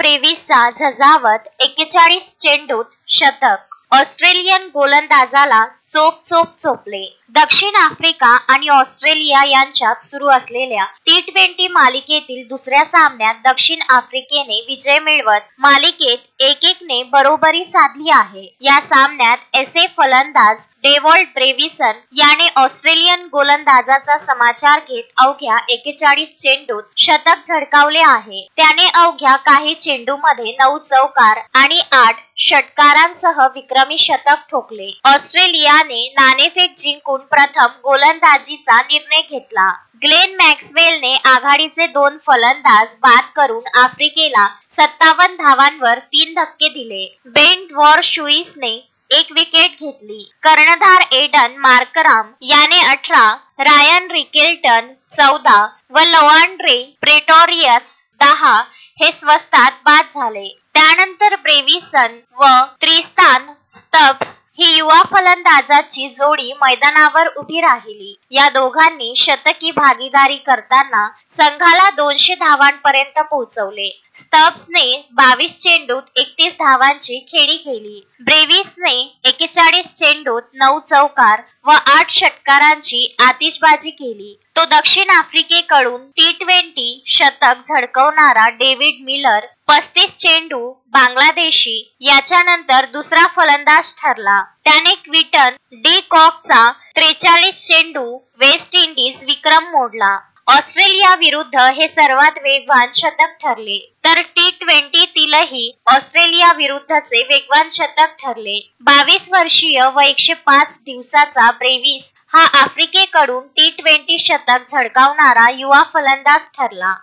ब्रेव्हिसचा झंझावत 41 चेंडूत शतक. ऑस्ट्रेलियन गोलंदाजाला चोप चोपले. दक्षिण आफ्रिका आणि ऑस्ट्रेलिया यांच्यात सुरू असलेल्या T20 मालिकेतील दुसऱ्या सामन्यात दक्षिण आफ्रिकेने विजय मिळवत मालिकेत 1-1 ने बरोबरी साधली आहे. या सामन्यात एसए फलंदाज डेव्हॉल्ट ब्रेव्हिसन याने ऑस्ट्रेलियन गोलंदाजाचा समाचार घेत अवघ्या 41 चेंडूत शतक झळकावले आहे. त्याने अवघ्या काही चेंडूमध्ये 9 चौकार आणि 8 षटकारांसह विक्रमी शतक ठोकले. ऑस्ट्रेलियाने नाणेफेक जिंकून प्रथम गोलंदाजीचा निर्णय घेतला. ग्लेन मॅक्सवेलने आघाडीचे 2 फलंदाज बाद करून आफ्रिकेला 57 धावांवर 3 धक्के दिले. बेन वॉरशुईसने 1 विकेट घेतली. कर्णधार एडन मार्कराम याने 18, रायन रिकेल्टन 14 व लॉआंड्रे प्रेटोरियस 10 हे स्वस्तात बाद झाले. त्यानंतर ब्रेव्हिसन व त्रिस्तान स्टब्स ही युवा फलंदाजाची जोडी मैदानावर उभी राहिली. या दोघांनी शतकी भागीदारी करताना संघाला 200 धावांपर्यंत पोहोचवले. स्टब्सने 22 चेंडूत 31 धावांची खेळी केली. ब्रेव्हिसने 41 चेंडूत 9 चौकार व 8 षटकारांची आतिषबाजी केली. तो दक्षिण आफ्रिकेकडून T20 शतक झळकवणारा डेव्हिड मिलर 35 चेंडू बांगलादेशी याच्यानंतर दुसरा फलंदाज ठरला. त्याने क्विंटन डी कॉकचा 43 चेंडू वेस्ट इंडिज विक्रम मोडला. ऑस्ट्रेलिया विरुद्ध हे सर्वात वेगवान शतक ठरले. तर T20 ऑस्ट्रेलिया विरुद्धचे वेगवान शतक ठरले. 22 वर्षीय व 105 दिवसाचा ब्रेव्हिस हा आफ्रिकेकडून T20 शतक झळकावणारा युवा फलंदाज ठरला.